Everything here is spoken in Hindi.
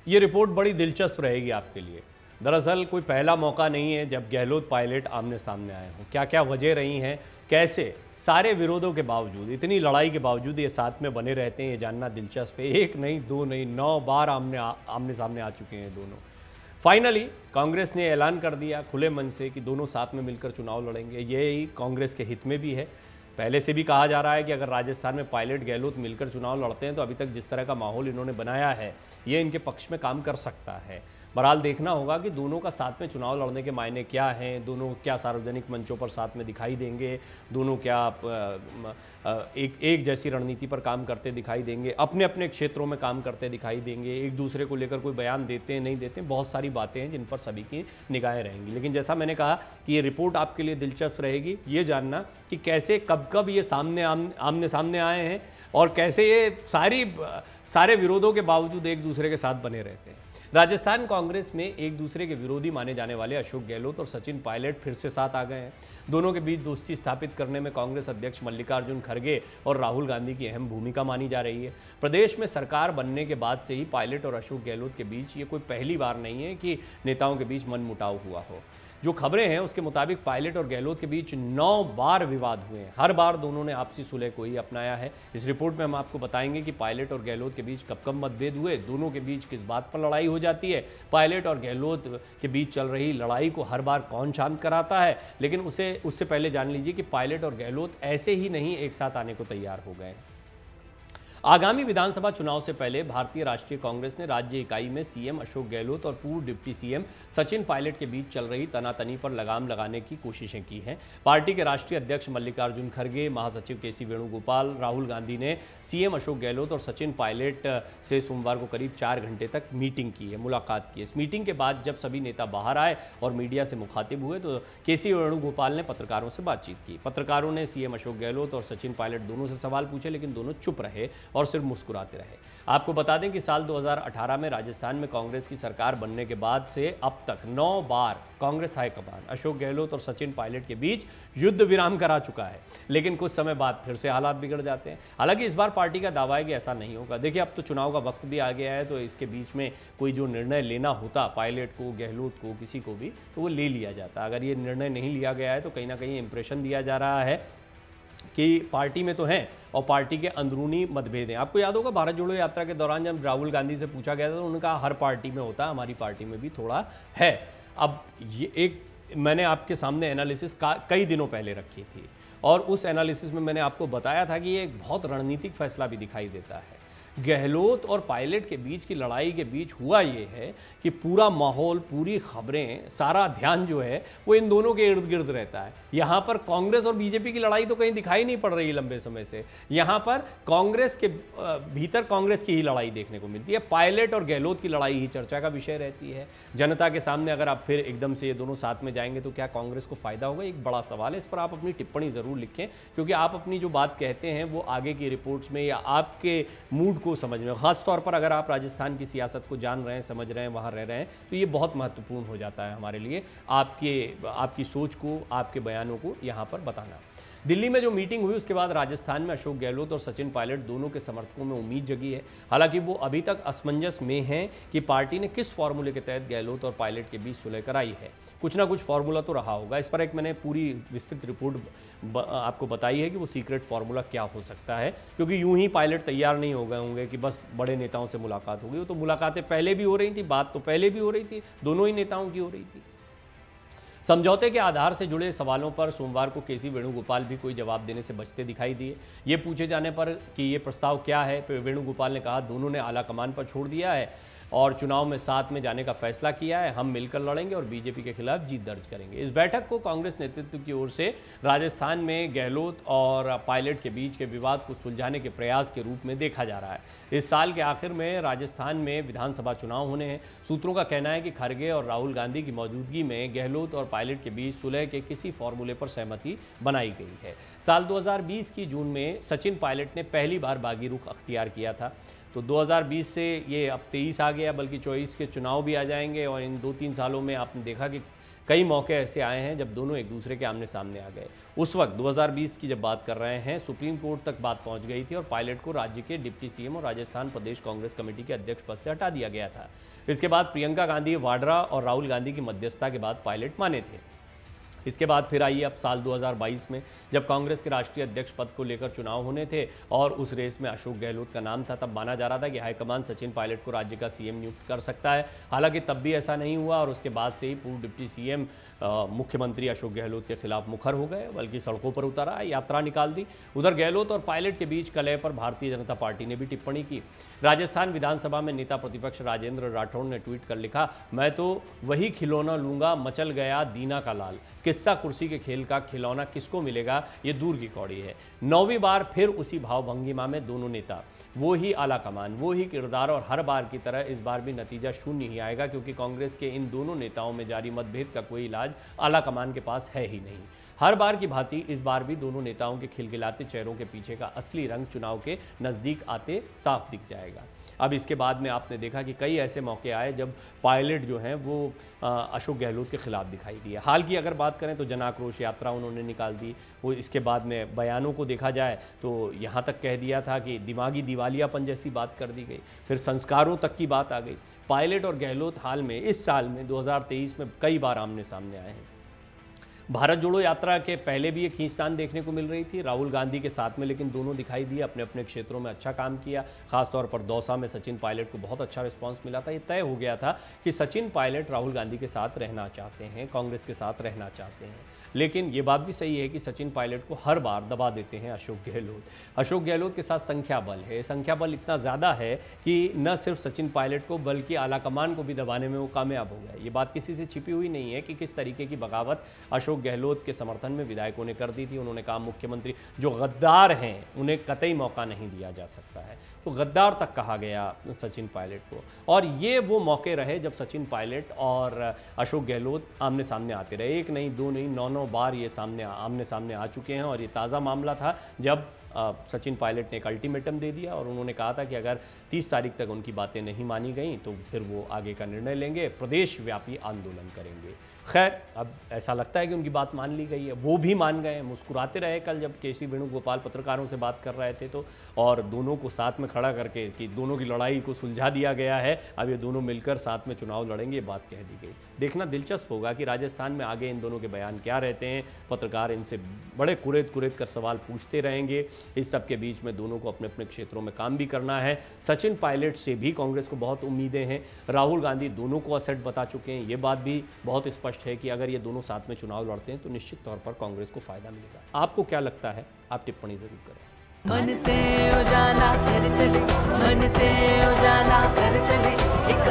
ये रिपोर्ट बड़ी दिलचस्प रहेगी आपके लिए। दरअसल कोई पहला मौका नहीं है जब गहलोत पायलट आमने सामने आए हों। क्या क्या वजह रही हैं, कैसे सारे विरोधों के बावजूद, इतनी लड़ाई के बावजूद ये साथ में बने रहते हैं, ये जानना दिलचस्प है। एक नहीं, दो नहीं, 9 बार आमने सामने आ चुके हैं दोनों। फाइनली कांग्रेस ने ऐलान कर दिया खुले मन से कि दोनों साथ में मिलकर चुनाव लड़ेंगे। यही कांग्रेस के हित में भी है। पहले से भी कहा जा रहा है कि अगर राजस्थान में पायलट गहलोत मिलकर चुनाव लड़ते हैं तो अभी तक जिस तरह का माहौल इन्होंने बनाया है ये इनके पक्ष में काम कर सकता है। बहरहाल देखना होगा कि दोनों का साथ में चुनाव लड़ने के मायने क्या हैं, दोनों क्या सार्वजनिक मंचों पर साथ में दिखाई देंगे, दोनों क्या एक जैसी रणनीति पर काम करते दिखाई देंगे, अपने अपने क्षेत्रों में काम करते दिखाई देंगे, एक दूसरे को लेकर कोई बयान देते हैं नहीं देते, बहुत सारी बातें हैं जिन पर सभी की निगाहें रहेंगी। लेकिन जैसा मैंने कहा कि ये रिपोर्ट आपके लिए दिलचस्प रहेगी, ये जानना कि कैसे कब कब ये आमने सामने आए हैं और कैसे ये सारे विरोधों के बावजूद एक दूसरे के साथ बने रहते हैं। राजस्थान कांग्रेस में एक दूसरे के विरोधी माने जाने वाले अशोक गहलोत और सचिन पायलट फिर से साथ आ गए हैं। दोनों के बीच दोस्ती स्थापित करने में कांग्रेस अध्यक्ष मल्लिकार्जुन खड़गे और राहुल गांधी की अहम भूमिका मानी जा रही है। प्रदेश में सरकार बनने के बाद से ही पायलट और अशोक गहलोत के बीच ये कोई पहली बार नहीं है कि नेताओं के बीच मनमुटाव हुआ हो। जो खबरें हैं उसके मुताबिक पायलट और गहलोत के बीच 9 बार विवाद हुए हैं। हर बार दोनों ने आपसी सुलह को ही अपनाया है। इस रिपोर्ट में हम आपको बताएंगे कि पायलट और गहलोत के बीच कब कब मतभेद हुए, दोनों के बीच किस बात पर लड़ाई हो जाती है, पायलट और गहलोत के बीच चल रही लड़ाई को हर बार कौन शांत कराता है। लेकिन उससे पहले जान लीजिए कि पायलट और गहलोत ऐसे ही नहीं एक साथ आने को तैयार हो गए। आगामी विधानसभा चुनाव से पहले भारतीय राष्ट्रीय कांग्रेस ने राज्य इकाई में सीएम अशोक गहलोत और पूर्व डिप्टी सीएम सचिन पायलट के बीच चल रही तनातनी पर लगाम लगाने की कोशिशें की हैं। पार्टी के राष्ट्रीय अध्यक्ष मल्लिकार्जुन खड़गे, महासचिव केसी वेणुगोपाल, राहुल गांधी ने सीएम अशोक गहलोत और सचिन पायलट से सोमवार को करीब 4 घंटे तक मीटिंग की है, मुलाकात की है। इस मीटिंग के बाद जब सभी नेता बाहर आए और मीडिया से मुखातिब हुए तो केसी वेणुगोपाल ने पत्रकारों से बातचीत की। पत्रकारों ने सीएम अशोक गहलोत और सचिन पायलट दोनों से सवाल पूछे, लेकिन दोनों चुप रहे और सिर्फ मुस्कुराते रहे। आपको बता दें कि साल 2018 में राजस्थान में कांग्रेस की सरकार बनने के बाद से अब तक 9 बार कांग्रेस हाईकमान अशोक गहलोत और सचिन पायलट के बीच युद्ध विराम करा चुका है। लेकिन कुछ समय बाद फिर से हालात बिगड़ जाते हैं। हालांकि इस बार पार्टी का दावा है कि ऐसा नहीं होगा। देखिए, अब तो चुनाव का वक्त भी आ गया है, तो इसके बीच में कोई जो निर्णय लेना होता पायलट को, गहलोत को, किसी को भी, तो वो ले लिया जाता। अगर ये निर्णय नहीं लिया गया है तो कहीं ना कहीं इंप्रेशन दिया जा रहा है कि पार्टी में तो हैं और पार्टी के अंदरूनी मतभेद हैं। आपको याद होगा भारत जोड़ो यात्रा के दौरान जब राहुल गांधी से पूछा गया था तो उन्होंने कहा हर पार्टी में होता है, हमारी पार्टी में भी थोड़ा है। अब ये एक मैंने आपके सामने एनालिसिस कई दिनों पहले रखी थी और उस एनालिसिस में मैंने आपको बताया था कि ये एक बहुत रणनीतिक फैसला भी दिखाई देता है। गहलोत और पायलट के बीच की लड़ाई के बीच हुआ ये है कि पूरा माहौल, पूरी खबरें, सारा ध्यान जो है वो इन दोनों के इर्द गिर्द रहता है। यहाँ पर कांग्रेस और बीजेपी की लड़ाई तो कहीं दिखाई नहीं पड़ रही है लंबे समय से। यहाँ पर कांग्रेस के भीतर कांग्रेस की ही लड़ाई देखने को मिलती है। पायलट और गहलोत की लड़ाई ही चर्चा का विषय रहती है। जनता के सामने अगर आप फिर एकदम से ये दोनों साथ में जाएंगे तो क्या कांग्रेस को फायदा होगा, एक बड़ा सवाल है। इस पर आप अपनी टिप्पणी जरूर लिखें, क्योंकि आप अपनी जो बात कहते हैं वो आगे की रिपोर्ट्स में या आपके मूड को समझ में, खास तौर पर अगर आप राजस्थान की सियासत को जान रहे हैं, समझ रहे हैं, वहां रह रहे हैं, तो ये बहुत महत्वपूर्ण हो जाता है हमारे लिए, आपकी सोच को, आपके बयानों को यहां पर बताना। दिल्ली में जो मीटिंग हुई उसके बाद राजस्थान में अशोक गहलोत और सचिन पायलट दोनों के समर्थकों में उम्मीद जगी है। हालांकि वो अभी तक असमंजस में हैं कि पार्टी ने किस फॉर्मूले के तहत गहलोत और पायलट के बीच सुलह कराई है। कुछ ना कुछ फॉर्मूला तो रहा होगा। इस पर एक मैंने पूरी विस्तृत रिपोर्ट आपको बताई है कि वो सीक्रेट फॉर्मूला क्या हो सकता है, क्योंकि यूं ही पायलट तैयार नहीं हो गए होंगे कि बस बड़े नेताओं से मुलाकात होगी। वो तो मुलाकातें पहले भी हो रही थी, बात तो पहले भी हो रही थी, दोनों ही नेताओं की हो रही थी। समझौते के आधार से जुड़े सवालों पर सोमवार को केसी वेणुगोपाल भी कोई जवाब देने से बचते दिखाई दिए। ये पूछे जाने पर कि ये प्रस्ताव क्या है, वेणुगोपाल ने कहा दोनों ने आला कमान पर छोड़ दिया है और चुनाव में साथ में जाने का फैसला किया है। हम मिलकर लड़ेंगे और बीजेपी के खिलाफ जीत दर्ज करेंगे। इस बैठक को कांग्रेस नेतृत्व की ओर से राजस्थान में गहलोत और पायलट के बीच के विवाद को सुलझाने के प्रयास के रूप में देखा जा रहा है। इस साल के आखिर में राजस्थान में विधानसभा चुनाव होने हैं। सूत्रों का कहना है कि खड़गे और राहुल गांधी की मौजूदगी में गहलोत और पायलट के बीच सुलह के किसी फॉर्मूले पर सहमति बनाई गई है। साल 2020 की जून में सचिन पायलट ने पहली बार बागी रुख अख्तियार किया था। तो 2020 से ये अब 23 आ गया, बल्कि 24 के चुनाव भी आ जाएंगे और इन 2-3 सालों में आपने देखा कि कई मौके ऐसे आए हैं जब दोनों एक दूसरे के आमने सामने आ गए। उस वक्त 2020 की जब बात कर रहे हैं, सुप्रीम कोर्ट तक बात पहुंच गई थी और पायलट को राज्य के डिप्टी सीएम और राजस्थान प्रदेश कांग्रेस कमेटी के अध्यक्ष पद से हटा दिया गया था। इसके बाद प्रियंका गांधी वाड्रा और राहुल गांधी की मध्यस्थता के बाद पायलट माने थे। इसके बाद फिर आइए अब साल 2022 में, जब कांग्रेस के राष्ट्रीय अध्यक्ष पद को लेकर चुनाव होने थे और उस रेस में अशोक गहलोत का नाम था, तब माना जा रहा था कि हाईकमान सचिन पायलट को राज्य का सीएम नियुक्त कर सकता है। हालांकि तब भी ऐसा नहीं हुआ और उसके बाद से ही पूर्व डिप्टी सीएम मुख्यमंत्री अशोक गहलोत के खिलाफ मुखर हो गए, बल्कि सड़कों पर उतरा, यात्रा निकाल दी। उधर गहलोत और पायलट के बीच कलह पर भारतीय जनता पार्टी ने भी टिप्पणी की। राजस्थान विधानसभा में नेता प्रतिपक्ष राजेंद्र राठौड़ ने ट्वीट कर लिखा, मैं तो वही खिलौना लूंगा, मचल गया दीना का लाल। किस्सा कुर्सी के खेल का खिलौना किसको मिलेगा, ये दूर की कौड़ी है। 9वीं बार फिर उसी भावभंगिमा में दोनों नेता, वो ही आला कमान, वो ही किरदार, और हर बार की तरह इस बार भी नतीजा शून्य ही आएगा, क्योंकि कांग्रेस के इन दोनों नेताओं में जारी मतभेद का कोई इलाज आला कमान के पास है ही नहीं। हर बार की भांति इस बार भी दोनों नेताओं के खिलखिलाते चेहरों के पीछे का असली रंग चुनाव के नजदीक आते साफ दिख जाएगा। अब इसके बाद में आपने देखा कि कई ऐसे मौके आए जब पायलट जो हैं वो अशोक गहलोत के खिलाफ दिखाई दिए। हाल की अगर बात करें तो जन आक्रोश यात्रा उन्होंने निकाल दी। वो इसके बाद में बयानों को देखा जाए तो यहाँ तक कह दिया था कि दिमागी दिवालियापन जैसी बात कर दी गई। फिर संस्कारों तक की बात आ गई। पायलट और गहलोत हाल में इस साल में 2023 में कई बार आमने सामने आए हैं। भारत जोड़ो यात्रा के पहले भी एक खींचतान देखने को मिल रही थी राहुल गांधी के साथ में, लेकिन दोनों दिखाई दिए, अपने अपने क्षेत्रों में अच्छा काम किया। खासतौर पर दौसा में सचिन पायलट को बहुत अच्छा रिस्पांस मिला था। ये तय हो गया था कि सचिन पायलट राहुल गांधी के साथ रहना चाहते हैं, कांग्रेस के साथ रहना चाहते हैं। लेकिन ये बात भी सही है कि सचिन पायलट को हर बार दबा देते हैं अशोक गहलोत। अशोक गहलोत के साथ संख्या बल है, संख्या बल इतना ज़्यादा है कि न सिर्फ सचिन पायलट को बल्कि आलाकमान को भी दबाने में वो कामयाब हो गए। ये बात किसी से छिपी हुई नहीं है कि किस तरीके की बगावत अशोक गहलोत के समर्थन में विधायकों ने कर दी थी। उन्होंने कहा मुख्यमंत्री जो गद्दार हैं उन्हें कतई मौका नहीं दिया जा सकता है, तो गद्दार तक कहा गया सचिन पायलट को। और ये वो मौके रहे जब सचिन पायलट और अशोक गहलोत आमने सामने आते रहे। एक नहीं, दो नहीं, 9 बार ये आमने सामने आ चुके हैं। और ये ताज़ा मामला था जब सचिन पायलट ने एक अल्टीमेटम दे दिया और उन्होंने कहा था कि अगर 30 तारीख तक उनकी बातें नहीं मानी गई तो फिर वो आगे का निर्णय लेंगे, प्रदेश व्यापी आंदोलन करेंगे। खैर, अब ऐसा लगता है कि उनकी बात मान ली गई है, वो भी मान गए, मुस्कुराते रहे कल जब केसी वेणुगोपाल पत्रकारों से बात कर रहे थे तो, और दोनों को साथ में खड़ा करके कि दोनों की लड़ाई को सुलझा दिया गया है, अब ये दोनों मिलकर साथ में चुनाव लड़ेंगे, ये बात कह दी गई। देखना दिलचस्प होगा कि राजस्थान में आगे इन दोनों के बयान क्या रहते हैं। पत्रकार इनसे बड़े कुरेद कर सवाल पूछते रहेंगे। इस सब के बीच में दोनों को अपने अपने क्षेत्रों में काम भी करना है। सचिन पायलट से भी कांग्रेस को बहुत उम्मीदें हैं। राहुल गांधी दोनों को असेट बता चुके हैं। ये बात भी बहुत स्पष्ट है कि अगर ये दोनों साथ में चुनाव लड़ते हैं तो निश्चित तौर पर कांग्रेस को फायदा मिलेगा। आपको क्या लगता है? आप टिप्पणी जरूर करें। मन से उजाला कर चले, मन से उजाला कर चले, एक